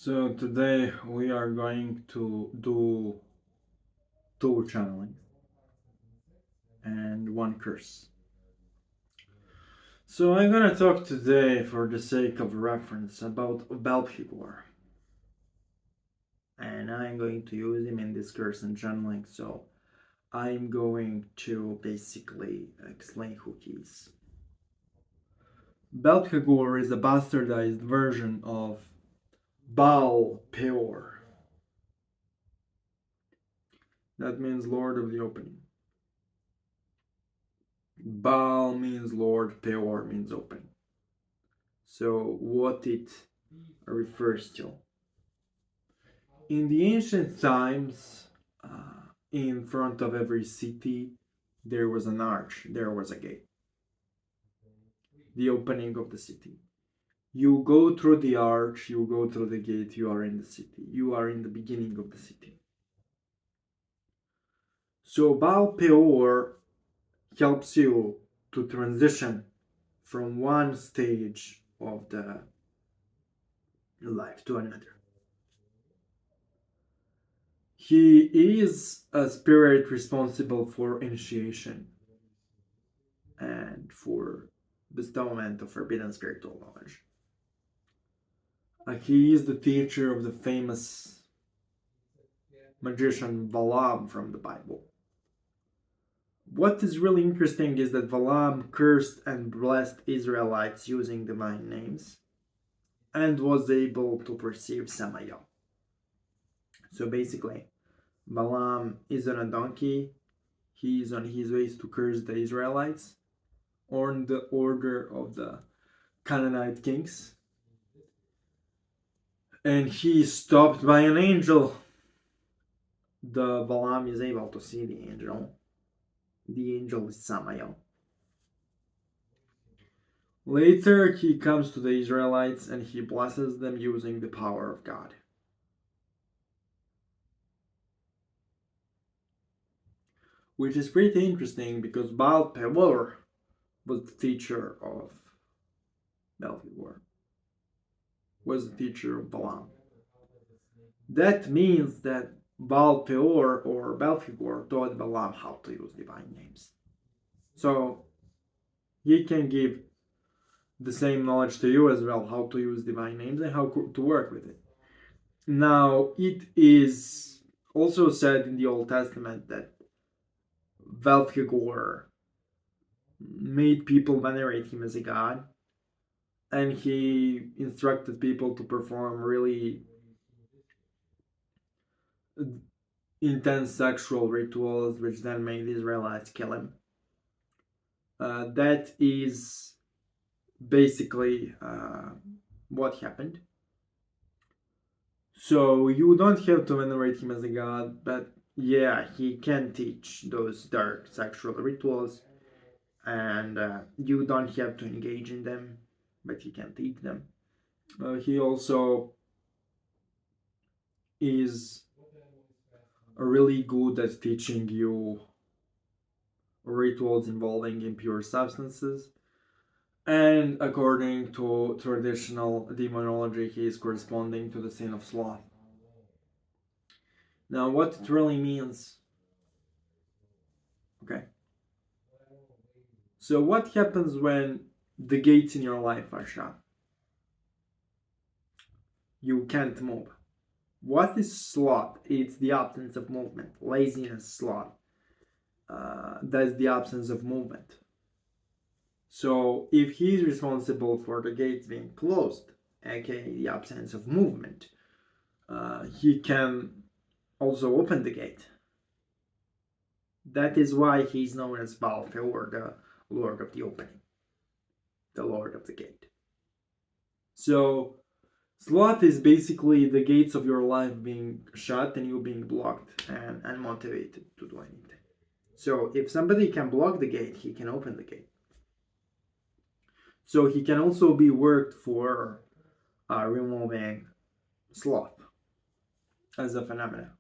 So today we are going to do two channeling and one curse. So I'm gonna talk today, for the sake of reference, about Belphegor, and I'm going to use him in this curse and channeling. So I'm going to basically explain who he is. Belphegor is a bastardized version of Baal Peor. That means Lord of the Opening. Baal means Lord, Peor means open. So what it refers to. In the ancient times, in front of every city, there was an arch, there was a gate, the opening of the city. You go through the arch, you go through the gate, you are in the city, you are in the beginning of the city. So Baal Peor helps you to transition from one stage of the life to another. He is a spirit responsible for initiation and for bestowment of forbidden spiritual knowledge. He is the teacher of the famous magician Balaam from the Bible. What is really interesting is that Balaam cursed and blessed Israelites using divine names and was able to perceive Samael. So basically, Balaam is on a donkey, he is on his way to curse the Israelites on the order of the Canaanite kings, and he is stopped by an angel. The Balaam is able to see the angel. The angel is Samael. Later, he comes to the Israelites and he blesses them using the power of God. Which is pretty interesting because Baal Peor was the teacher of Belphegor, was the teacher of Balaam. That means that Baal Peor or Belphegor taught Balaam how to use divine names. So he can give the same knowledge to you as well, how to use divine names and how to work with it. Now, it is also said in the Old Testament that Belphegor made people venerate him as a god, and he instructed people to perform really intense sexual rituals, which then made the Israelites kill him. That is basically what happened. So you don't have to venerate him as a god, but yeah, he can teach those dark sexual rituals, and you don't have to engage in them, but he can teach them. He also is really good at teaching you rituals involving impure substances. And according to traditional demonology, he is corresponding to the sin of sloth. Now, what it really means. Okay. So, what happens when the gates in your life are shut? You can't move. What is sloth? It's the absence of movement. Laziness, sloth. That's the absence of movement. So, if he's responsible for the gates being closed, aka the absence of movement, he can also open the gate. That is why he's known as Belphegor, the Lord of the Opening, the Lord of the Gate. So, sloth is basically the gates of your life being shut and you being blocked and unmotivated to do anything. So, if somebody can block the gate, he can open the gate. So, he can also be worked for removing sloth as a phenomenon,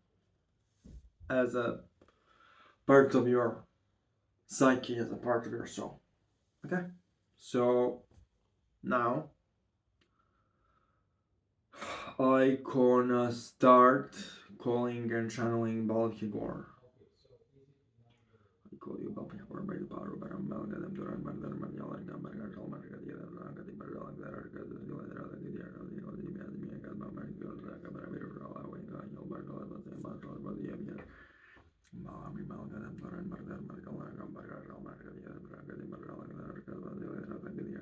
as a part of your psyche, as a part of your soul. Okay? So, now I gonna start calling and channeling Belphegor. I call you Belphegor by the power of Amalgadam Duran Mandar Manyalan Gambarga Almarga Ragadi Bargalang that are good as you let other Gidia Malami Malgadam Duran Mandar Margalang Gambarga Almarga Ragadi Bargalang that are good as you let other Gidia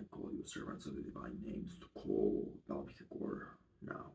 I call you servants of the divine names to call Belphegor now.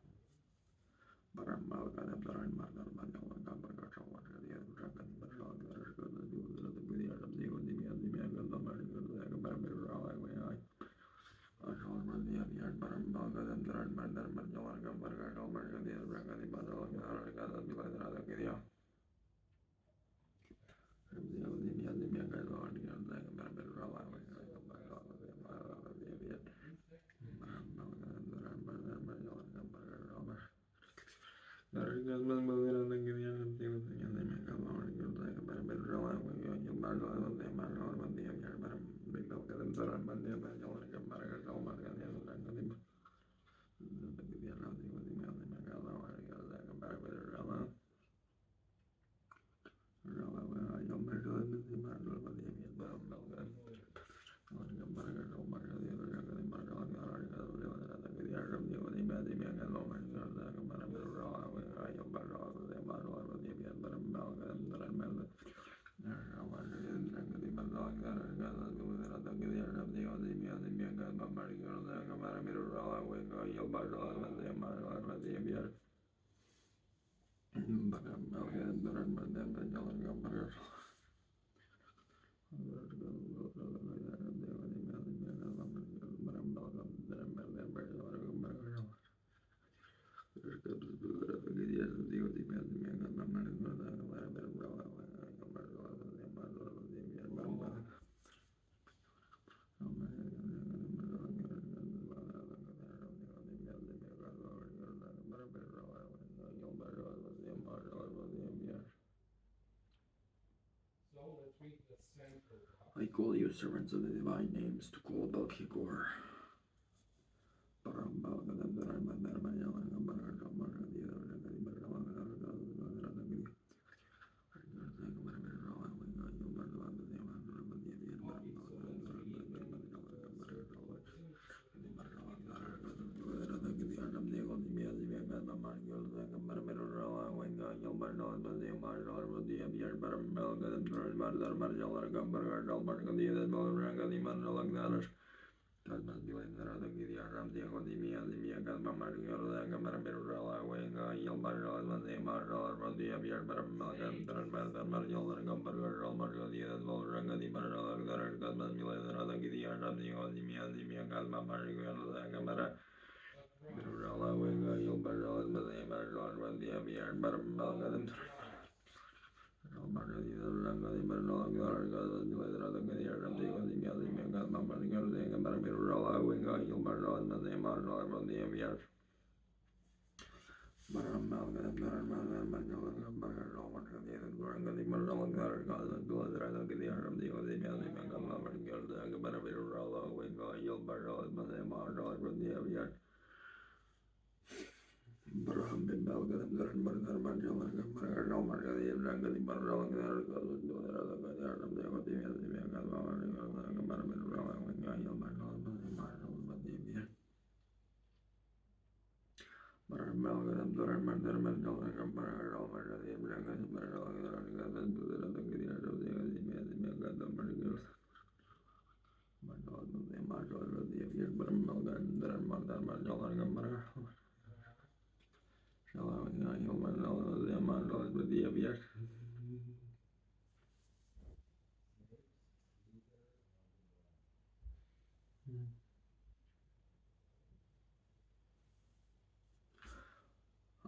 I call you servants of the divine names to call Belphegor.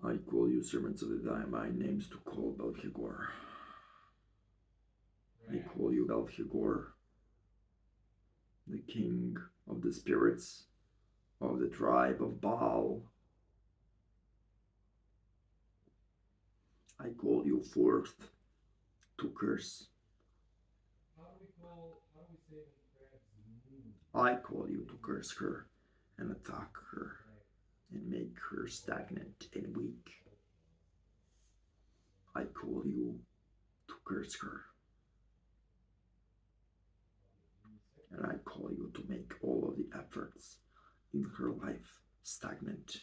I call you servants of the divine names to call Belphegor. I call you Belphegor, the king of the spirits of the tribe of Baal. I call you forth to curse. I call you to curse her and attack her and make her stagnant and weak. I call you to curse her. And I call you to make all of the efforts in her life stagnant.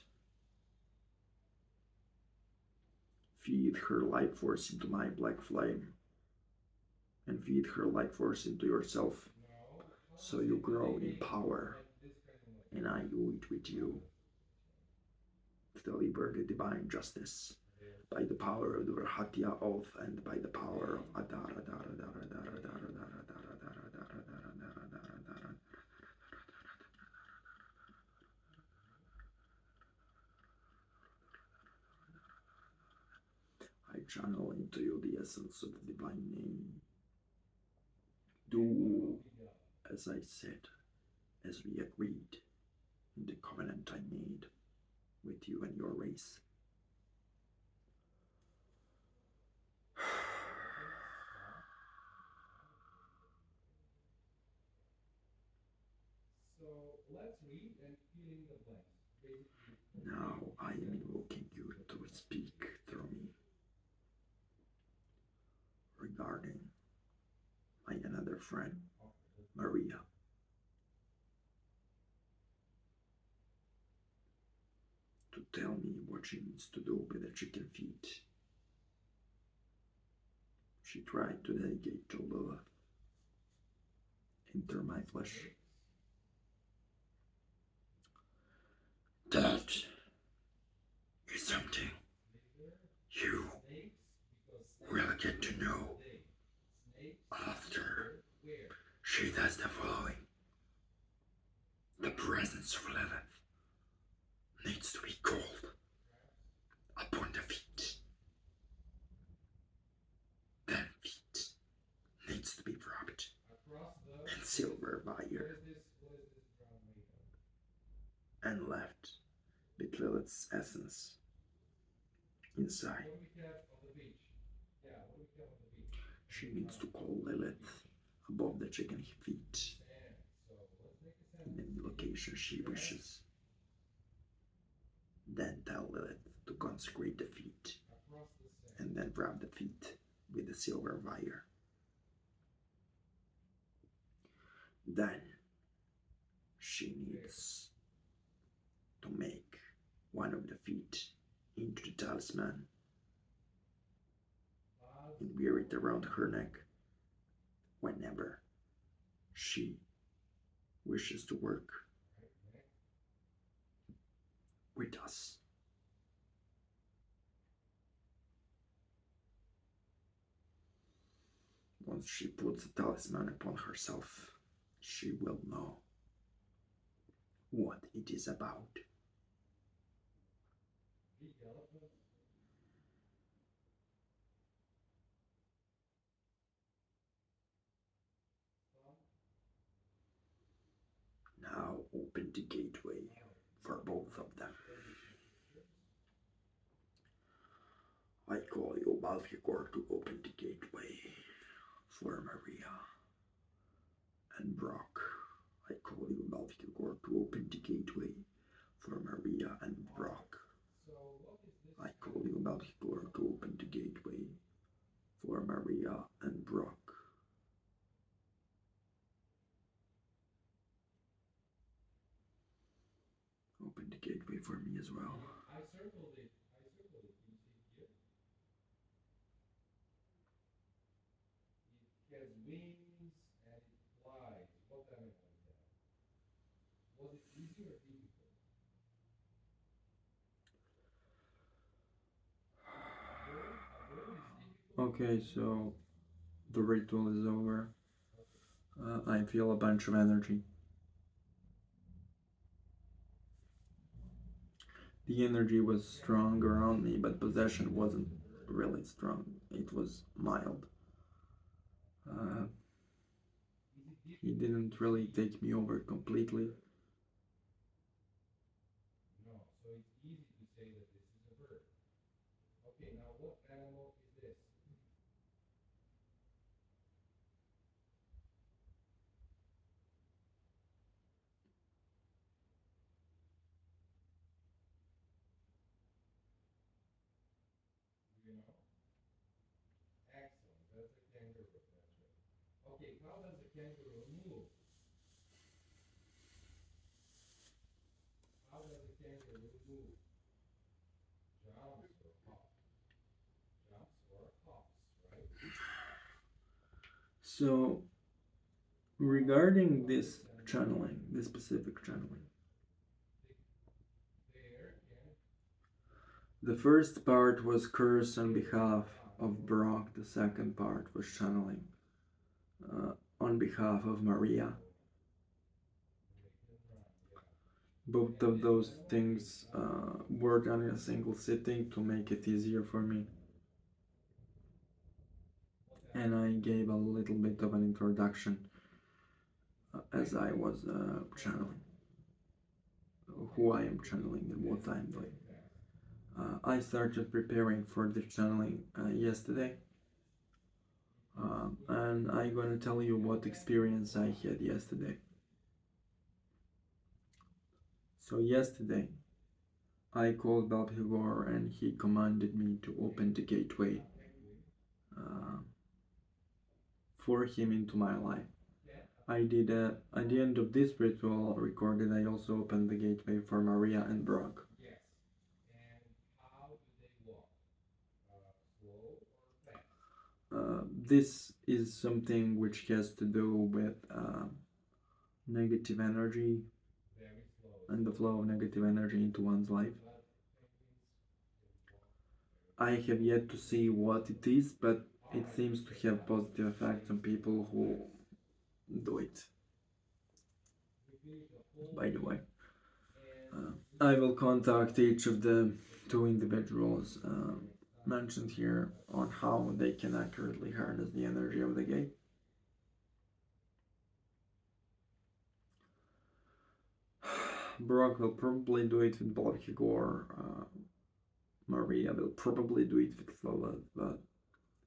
Feed her life force into my black flame, and feed her life force into yourself, so you grow in power, and I do it with you. Deliver the divine justice by the power of the Verhatia oath and by the power of Adara. I channel into you the essence of the divine name. Do as I said, as we agreed in the covenant I made with you and your race. Now I am invoking you to speak through me regarding my another friend, Maria. To tell me what she needs to do with the chicken feet. She tried to dedicate to Lilith. Enter my flesh. That is something you will get to know after she does the following. The presence of Lilith needs to be called upon the feet. Then feet needs to be wrapped in silver wire and left with Lilith's essence inside. She needs to call Lilith above the chicken feet in any location she wishes. Then tell Lilith to consecrate the feet and then wrap the feet with the silver wire. Then she needs to make one of the feet into the talisman and wear it around her neck whenever she wishes to work with us. Once she puts the talisman upon herself, she will know what it is about. Now open the gateway for both of them. I call you Belphegor to open the gateway. for Maria and Brock. I call you Belphegor to open the gateway for Maria and Brock. I call you Belphegor to open the gateway for Maria and Brock. Open the gateway for me as well. I circled it. You see here? It has wings and it flies. What am I like that? Was it easy or difficult? A bird is difficult. Okay, so the ritual is over. Okay. I feel a bunch of energy. The energy was strong around me, but possession wasn't really strong. It was mild. Uh, he didn't really take me over completely. No, so it's easy to say that this is a bird. Okay, now what animal is this? Do you know? Excellent. That's a kangaroo. That's right. Okay, how does a kangaroo move? How does a kangaroo move? Jumps or hops? Jumps or hops, right? So, regarding this channeling, this specific channeling, There can the first part was curse on behalf of Brock, the second part was channeling on behalf of Maria. Both of those things were done in a single sitting to make it easier for me. And I gave a little bit of an introduction as I was channeling, who I am channeling and what I'm doing. I started preparing for the channeling yesterday, and I'm gonna tell you what experience I had yesterday. So yesterday, I called Belphegor and he commanded me to open the gateway uh, for him into my life. I did at the end of this ritual recorded. I also opened the gateway for Maria and Brock. yes. And how do they walk? Slow or fast? This is something which has to do with negative energy Very slow. and the flow of negative energy into one's life. But penguins can walk I have yet to see what it is, but it seems to have positive effects on people who do it. By the way, I will contact each of the two individuals mentioned here on how they can accurately harness the energy of the gate. Brock will probably do it with Belphegor. Maria will probably do it with Lola, but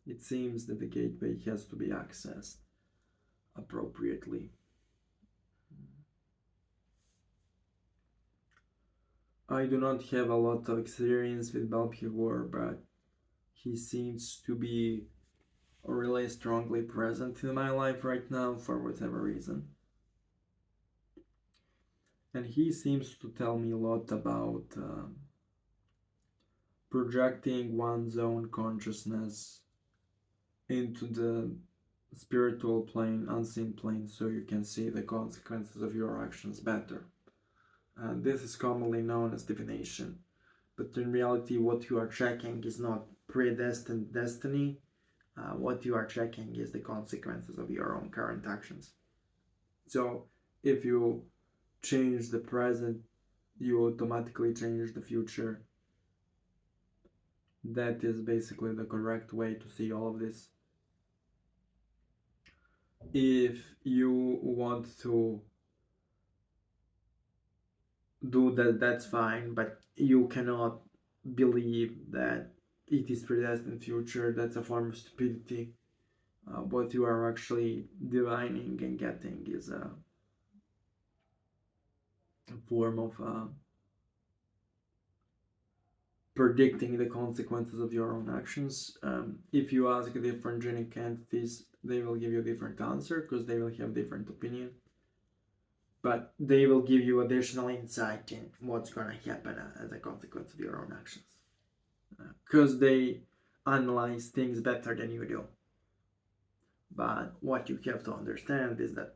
it seems that the gateway has to be accessed appropriately. I do not have a lot of experience with Belphegor, but he seems to be really strongly present in my life right now for whatever reason. And he seems to tell me a lot about projecting one's own consciousness into the spiritual plane, unseen plane, so you can see the consequences of your actions better. This is commonly known as divination. But in reality, what you are checking is not predestined destiny. What you are checking is the consequences of your own current actions. So if you change the present, you automatically change the future. That is basically the correct way to see all of this. If you want to do that, that's fine, but you cannot believe that it is predestined future. That's a form of stupidity. what you are actually divining and getting is a form of predicting the consequences of your own actions. If you ask different genic entities, they will give you a different answer because they will have different opinion. But they will give you additional insight in what's going to happen as a consequence of your own actions. Because they analyze things better than you do. But what you have to understand is that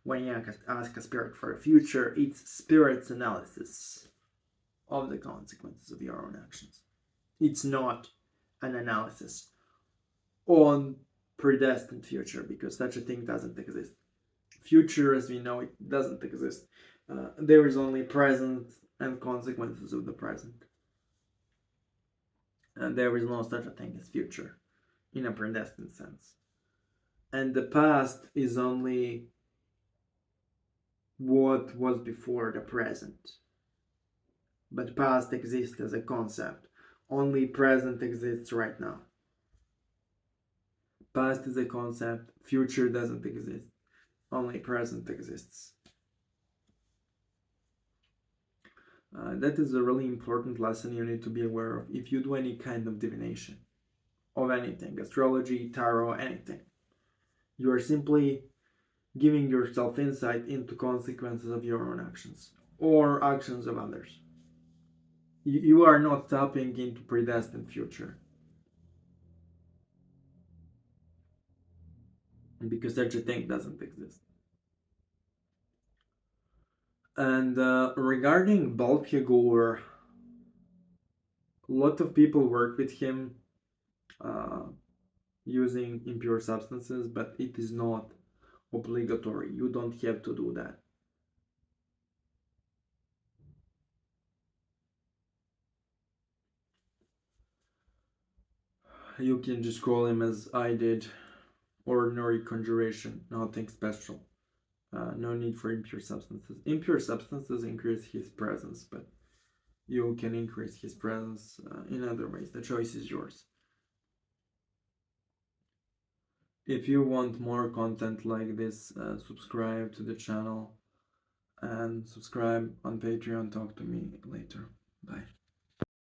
when you ask a spirit for the future, it's spirit's analysis of the consequences of your own actions. It's not an analysis on predestined future, because such a thing doesn't exist. Future, as we know it, doesn't exist. There is only present and consequences of the present. And there is no such a thing as future in a predestined sense. And the past is only what was before the present. But past exists as a concept. Only present exists right now. Past is a concept, future doesn't exist. Only present exists. That is a really important lesson you need to be aware of if you do any kind of divination of anything, astrology, tarot, anything. You are simply giving yourself insight into consequences of your own actions or actions of others. You are not tapping into predestined future, because such a thing doesn't exist. And regarding Belphegor, a lot of people work with him using impure substances, but it is not obligatory. You don't have to do that. You can just call him as I did, ordinary conjuration, nothing special. No need for impure substances. Impure substances increase his presence, but you can increase his presence in other ways. The choice is yours. If you want more content like this, subscribe to the channel and subscribe on Patreon. Talk to me later. Bye.